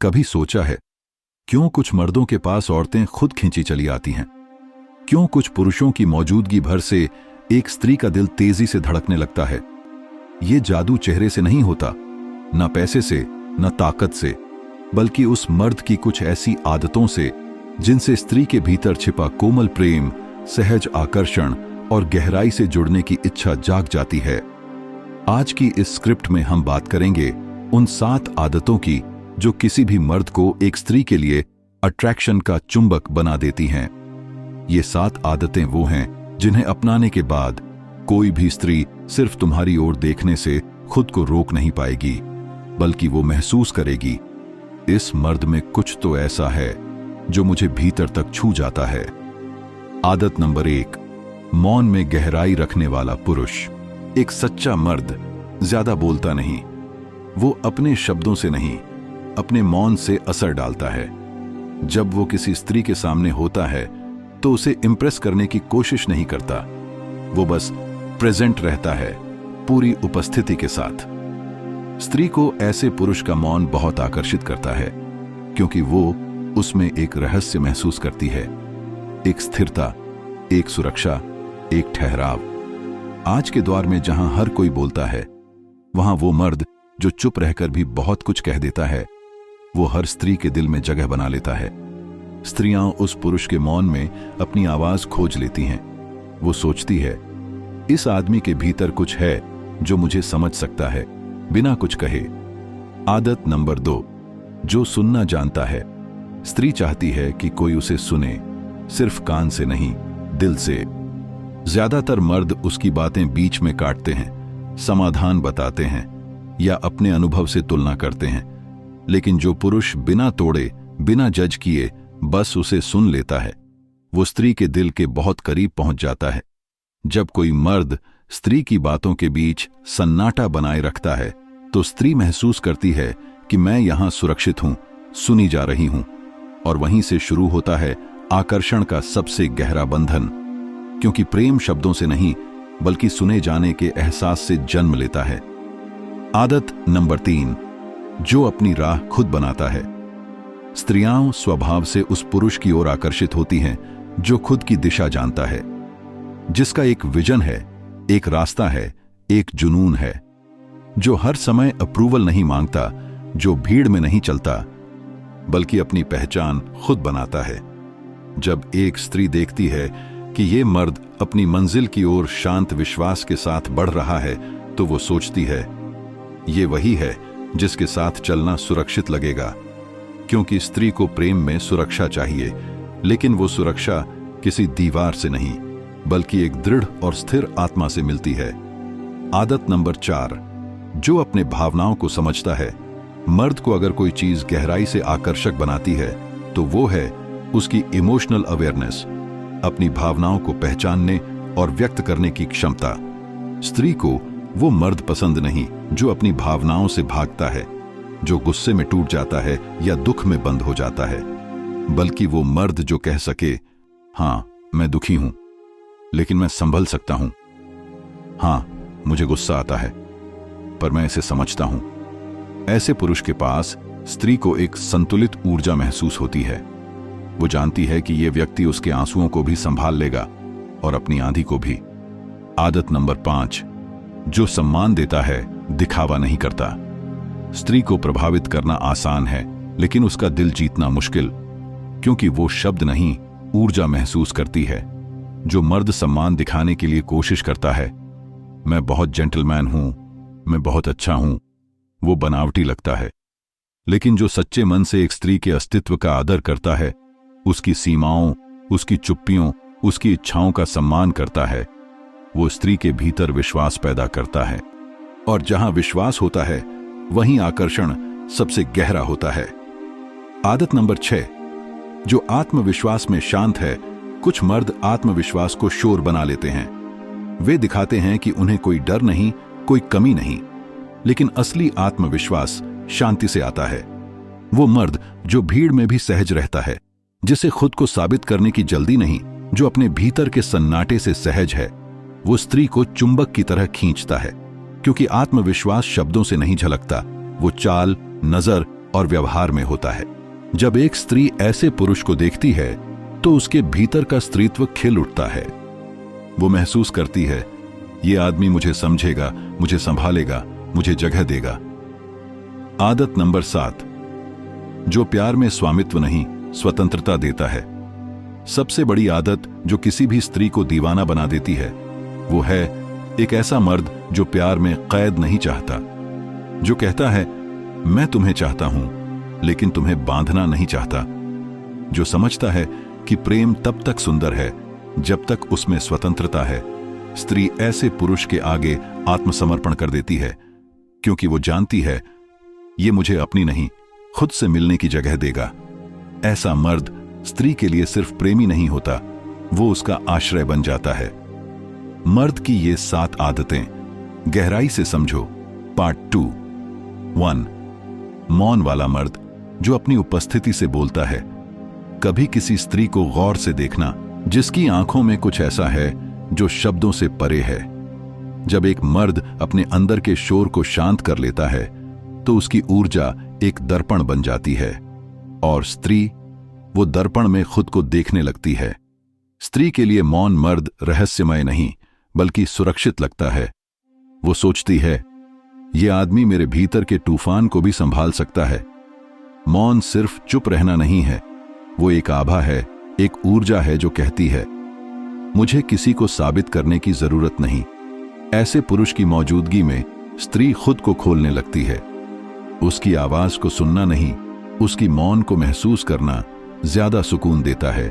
कभी सोचा है क्यों कुछ मर्दों के पास औरतें खुद खींची चली आती हैं? क्यों कुछ पुरुषों की मौजूदगी भर से एक स्त्री का दिल तेजी से धड़कने लगता है? ये जादू चेहरे से नहीं होता, न पैसे से, न ताकत से, बल्कि उस मर्द की कुछ ऐसी आदतों से जिनसे स्त्री के भीतर छिपा कोमल प्रेम, सहज आकर्षण और गहराई से जुड़ने की इच्छा जाग जाती है। आज की इस स्क्रिप्ट में हम बात करेंगे उन 7 आदतों की जो किसी भी मर्द को एक स्त्री के लिए अट्रैक्शन का चुंबक बना देती हैं। ये 7 आदतें वो हैं जिन्हें अपनाने के बाद कोई भी स्त्री सिर्फ तुम्हारी ओर देखने से खुद को रोक नहीं पाएगी, बल्कि वो महसूस करेगी, इस मर्द में कुछ तो ऐसा है जो मुझे भीतर तक छू जाता है। आदत नंबर 1, मौन में गहराई रखने वाला पुरुष। एक सच्चा मर्द ज्यादा बोलता नहीं, वो अपने शब्दों से नहीं, अपने मौन से असर डालता है। जब वो किसी स्त्री के सामने होता है तो उसे इंप्रेस करने की कोशिश नहीं करता, वो बस प्रेजेंट रहता है, पूरी उपस्थिति के साथ। स्त्री को ऐसे पुरुष का मौन बहुत आकर्षित करता है, क्योंकि वो उसमें एक रहस्य महसूस करती है, एक स्थिरता, एक सुरक्षा, एक ठहराव। आज के दौर में जहां हर कोई बोलता है, वहां वो मर्द जो चुप रहकर भी बहुत कुछ कह देता है, वो हर स्त्री के दिल में जगह बना लेता है। स्त्रियां उस पुरुष के मौन में अपनी आवाज खोज लेती हैं। वो सोचती है, इस आदमी के भीतर कुछ है जो मुझे समझ सकता है, बिना कुछ कहे। आदत नंबर 2, जो सुनना जानता है। स्त्री चाहती है कि कोई उसे सुने, सिर्फ कान से नहीं, दिल से। ज्यादातर मर्द उसकी बातें बीच में काटते हैं, समाधान बताते हैं या अपने अनुभव से तुलना करते हैं, लेकिन जो पुरुष बिना तोड़े, बिना जज किए बस उसे सुन लेता है, वो स्त्री के दिल के बहुत करीब पहुंच जाता है। जब कोई मर्द स्त्री की बातों के बीच सन्नाटा बनाए रखता है, तो स्त्री महसूस करती है कि मैं यहां सुरक्षित हूं, सुनी जा रही हूं, और वहीं से शुरू होता है आकर्षण का सबसे गहरा बंधन, क्योंकि प्रेम शब्दों से नहीं बल्कि सुने जाने के एहसास से जन्म लेता है। आदत नंबर 3, जो अपनी राह खुद बनाता है। स्त्रियां स्वभाव से उस पुरुष की ओर आकर्षित होती हैं जो खुद की दिशा जानता है, जिसका एक विजन है, एक रास्ता है, एक जुनून है, जो हर समय अप्रूवल नहीं मांगता, जो भीड़ में नहीं चलता, बल्कि अपनी पहचान खुद बनाता है। जब एक स्त्री देखती है कि ये मर्द अपनी मंजिल की ओर शांत विश्वास के साथ बढ़ रहा है, तो वो सोचती है, ये वही है जिसके साथ चलना सुरक्षित लगेगा। क्योंकि स्त्री को प्रेम में सुरक्षा चाहिए, लेकिन वो सुरक्षा किसी दीवार से नहीं, बल्कि एक दृढ़ और स्थिर आत्मा से मिलती है। आदत नंबर 4, जो अपने भावनाओं को समझता है। मर्द को अगर कोई चीज गहराई से आकर्षक बनाती है, तो वो है उसकी इमोशनल अवेयरनेस, अपनी भावनाओं को पहचानने और व्यक्त करने की क्षमता। स्त्री को वो मर्द पसंद नहीं जो अपनी भावनाओं से भागता है, जो गुस्से में टूट जाता है या दुख में बंद हो जाता है, बल्कि वो मर्द जो कह सके, हाँ मैं दुखी हूं, लेकिन मैं संभल सकता हूं। हाँ मुझे गुस्सा आता है, पर मैं इसे समझता हूं। ऐसे पुरुष के पास स्त्री को एक संतुलित ऊर्जा महसूस होती है। वो जानती है कि यह व्यक्ति उसके आंसुओं को भी संभाल लेगा और अपनी आंधी को भी। आदत नंबर 5, जो सम्मान देता है, दिखावा नहीं करता। स्त्री को प्रभावित करना आसान है, लेकिन उसका दिल जीतना मुश्किल, क्योंकि वो शब्द नहीं, ऊर्जा महसूस करती है। जो मर्द सम्मान दिखाने के लिए कोशिश करता है, मैं बहुत जेंटलमैन हूं, मैं बहुत अच्छा हूं, वो बनावटी लगता है। लेकिन जो सच्चे मन से एक स्त्री के अस्तित्व का आदर करता है, उसकी सीमाओं, उसकी चुप्पियों, उसकी इच्छाओं का सम्मान करता है, वो स्त्री के भीतर विश्वास पैदा करता है। और जहां विश्वास होता है, वहीं आकर्षण सबसे गहरा होता है। आदत नंबर 6, जो आत्मविश्वास में शांत है। कुछ मर्द आत्मविश्वास को शोर बना लेते हैं। वे दिखाते हैं कि उन्हें कोई डर नहीं, कोई कमी नहीं, लेकिन असली आत्मविश्वास शांति से आता है। वो मर्द जो भीड़ में भी सहज रहता है, जिसे खुद को साबित करने की जल्दी नहीं, जो अपने भीतर के सन्नाटे से सहज है, वो स्त्री को चुंबक की तरह खींचता है। क्योंकि आत्मविश्वास शब्दों से नहीं झलकता, वो चाल, नजर और व्यवहार में होता है। जब एक स्त्री ऐसे पुरुष को देखती है तो उसके भीतर का स्त्रीत्व खिल उठता है। वो महसूस करती है, ये आदमी मुझे समझेगा, मुझे संभालेगा, मुझे जगह देगा। आदत नंबर 7, जो प्यार में स्वामित्व नहीं, स्वतंत्रता देता है। सबसे बड़ी आदत जो किसी भी स्त्री को दीवाना बना देती है वो है एक ऐसा मर्द जो प्यार में कैद नहीं चाहता, जो कहता है मैं तुम्हें चाहता हूं लेकिन तुम्हें बांधना नहीं चाहता, जो समझता है कि प्रेम तब तक सुंदर है जब तक उसमें स्वतंत्रता है। स्त्री ऐसे पुरुष के आगे आत्मसमर्पण कर देती है क्योंकि वो जानती है ये मुझे अपनी नहीं, खुद से मिलने की जगह देगा। ऐसा मर्द स्त्री के लिए सिर्फ प्रेमी नहीं होता, वो उसका आश्रय बन जाता है। मर्द की ये 7 आदतें गहराई से समझो। पार्ट 2। 1, मौन वाला मर्द जो अपनी उपस्थिति से बोलता है। कभी किसी स्त्री को गौर से देखना जिसकी आंखों में कुछ ऐसा है जो शब्दों से परे है। जब एक मर्द अपने अंदर के शोर को शांत कर लेता है तो उसकी ऊर्जा एक दर्पण बन जाती है और स्त्री वो दर्पण में खुद को देखने लगती है। स्त्री के लिए मौन मर्द रहस्यमय नहीं बल्कि सुरक्षित लगता है। वो सोचती है ये आदमी मेरे भीतर के तूफान को भी संभाल सकता है। मौन सिर्फ चुप रहना नहीं है, वो एक आभा है, एक ऊर्जा है जो कहती है मुझे किसी को साबित करने की जरूरत नहीं। ऐसे पुरुष की मौजूदगी में स्त्री खुद को खोलने लगती है। उसकी आवाज को सुनना नहीं, उसकी मौन को महसूस करना ज्यादा सुकून देता है।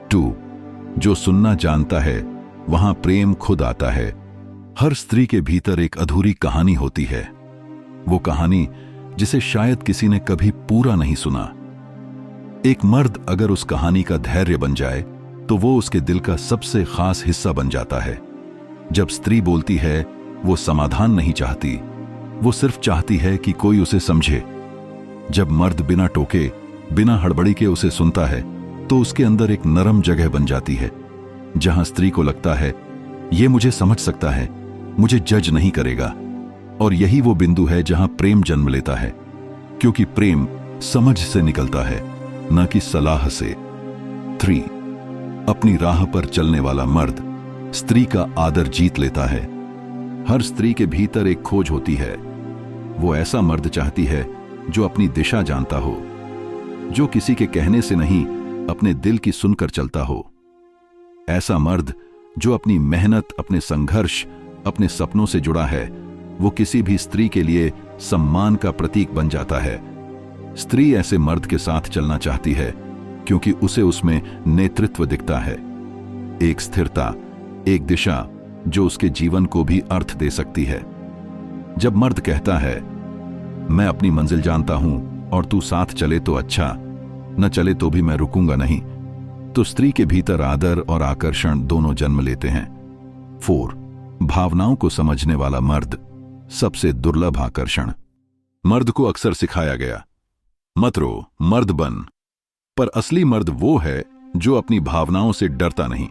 2, जो सुनना जानता है वहां प्रेम खुद आता है। हर स्त्री के भीतर एक अधूरी कहानी होती है, वो कहानी जिसे शायद किसी ने कभी पूरा नहीं सुना। एक मर्द अगर उस कहानी का धैर्य बन जाए तो वो उसके दिल का सबसे खास हिस्सा बन जाता है। जब स्त्री बोलती है वो समाधान नहीं चाहती, वो सिर्फ चाहती है कि कोई उसे समझे। जब मर्द बिना टोके, बिना हड़बड़ी के उसे सुनता है तो उसके अंदर एक नरम जगह बन जाती है जहां स्त्री को लगता है ये मुझे समझ सकता है, मुझे जज नहीं करेगा। और यही वो बिंदु है जहां प्रेम जन्म लेता है, क्योंकि प्रेम समझ से निकलता है, न कि सलाह से। 3, अपनी राह पर चलने वाला मर्द स्त्री का आदर जीत लेता है। हर स्त्री के भीतर एक खोज होती है। वो ऐसा मर्द चाहती है जो अपनी दिशा जानता हो, जो किसी के कहने से नहीं अपने दिल की सुनकर चलता हो। ऐसा मर्द जो अपनी मेहनत, अपने संघर्ष, अपने सपनों से जुड़ा है, वो किसी भी स्त्री के लिए सम्मान का प्रतीक बन जाता है। स्त्री ऐसे मर्द के साथ चलना चाहती है क्योंकि उसे उसमें नेतृत्व दिखता है, एक स्थिरता, एक दिशा जो उसके जीवन को भी अर्थ दे सकती है। जब मर्द कहता है मैं अपनी मंजिल जानता हूं और तू साथ चले तो अच्छा, न चले तो भी मैं रुकूंगा नहीं, तो स्त्री के भीतर आदर और आकर्षण दोनों जन्म लेते हैं। 4, भावनाओं को समझने वाला मर्द सबसे दुर्लभ आकर्षण। मर्द को अक्सर सिखाया गया मत रो, मर्द बन, पर असली मर्द वो है जो अपनी भावनाओं से डरता नहीं,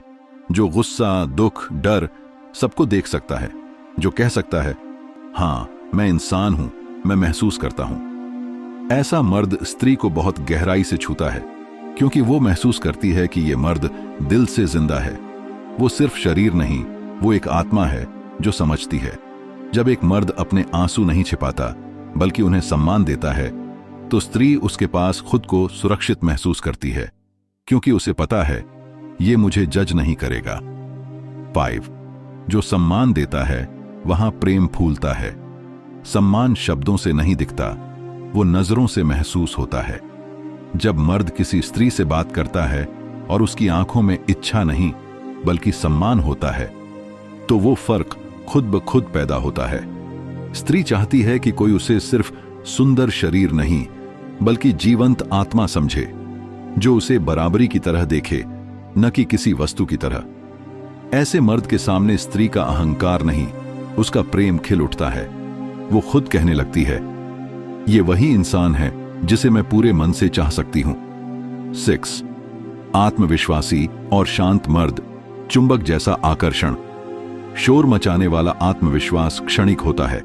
जो गुस्सा, दुख, डर सबको देख सकता है, जो कह सकता है हां मैं इंसान हूं, मैं महसूस करता हूं। ऐसा मर्द स्त्री को बहुत गहराई से छूता है क्योंकि वो महसूस करती है कि ये मर्द दिल से जिंदा है। वो सिर्फ शरीर नहीं, वो एक आत्मा है जो समझती है। जब एक मर्द अपने आंसू नहीं छिपाता बल्कि उन्हें सम्मान देता है तो स्त्री उसके पास खुद को सुरक्षित महसूस करती है क्योंकि उसे पता है ये मुझे जज नहीं करेगा। 5, जो सम्मान देता है वहां प्रेम फूलता है। सम्मान शब्दों से नहीं दिखता, वो नजरों से महसूस होता है। जब मर्द किसी स्त्री से बात करता है और उसकी आंखों में इच्छा नहीं बल्कि सम्मान होता है तो वो फर्क खुद ब खुद पैदा होता है। स्त्री चाहती है कि कोई उसे सिर्फ सुंदर शरीर नहीं बल्कि जीवंत आत्मा समझे, जो उसे बराबरी की तरह देखे, न कि किसी वस्तु की तरह। ऐसे मर्द के सामने स्त्री का अहंकार नहीं, उसका प्रेम खिल उठता है। वो खुद कहने लगती है ये वही इंसान है जिसे मैं पूरे मन से चाह सकती हूं। 6, आत्मविश्वासी और शांत मर्द चुंबक जैसा आकर्षण। शोर मचाने वाला आत्मविश्वास क्षणिक होता है,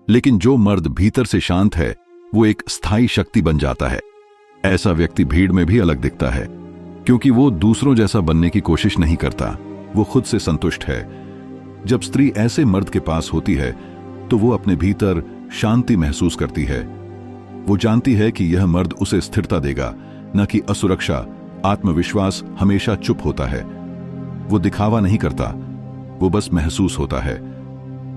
लेकिन जो मर्द भीतर से शांत है वो एक स्थायी शक्ति बन जाता है। ऐसा व्यक्ति भीड़ में भी अलग दिखता है, क्योंकि वो दूसरों जैसा बनने की कोशिश नहीं करता, वो खुद से संतुष्ट है। जब स्त्री ऐसे मर्द के पास होती है तो वो अपने भीतर शांति महसूस करती है। वो जानती है कि यह मर्द उसे स्थिरता देगा, न कि असुरक्षा। आत्मविश्वास हमेशा चुप होता है, वो दिखावा नहीं करता, वो बस महसूस होता है।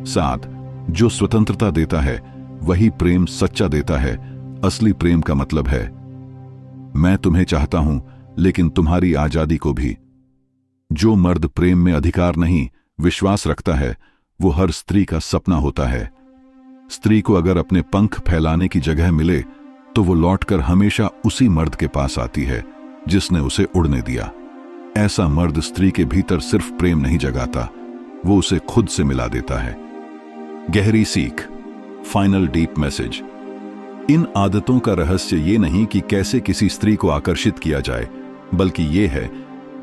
7, जो स्वतंत्रता देता है वही प्रेम सच्चा देता है। असली प्रेम का मतलब है, मैं तुम्हें चाहता हूं लेकिन तुम्हारी आजादी को भी। जो मर्द प्रेम में अधिकार नहीं, विश्वास रखता है, वो हर स्त्री का सपना होता है। स्त्री को अगर अपने पंख फैलाने की जगह मिले तो वो लौटकर हमेशा उसी मर्द के पास आती है जिसने उसे उड़ने दिया। ऐसा मर्द स्त्री के भीतर सिर्फ प्रेम नहीं जगाता, वो उसे खुद से मिला देता है। गहरी सीख, फाइनल डीप मैसेज। इन आदतों का रहस्य ये नहीं कि कैसे किसी स्त्री को आकर्षित किया जाए, बल्कि ये है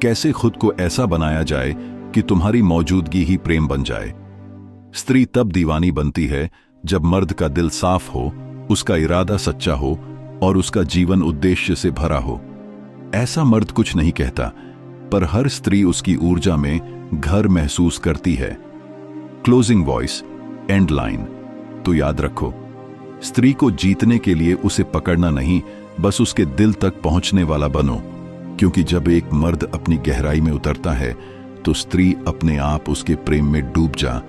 कैसे खुद को ऐसा बनाया जाए कि तुम्हारी मौजूदगी ही प्रेम बन जाए। स्त्री तब दीवानी बनती है जब मर्द का दिल साफ हो, उसका इरादा सच्चा हो और उसका जीवन उद्देश्य से भरा हो। ऐसा मर्द कुछ नहीं कहता, पर हर स्त्री उसकी ऊर्जा में घर महसूस करती है। Closing voice, and line. तो याद रखो, स्त्री को जीतने के लिए उसे पकड़ना नहीं, बस उसके दिल तक पहुंचने वाला बनो। क्योंकि जब एक मर्द अपनी गहराई में उतरता है तो स्त्री अपने आप उसके प्रेम में डूब जा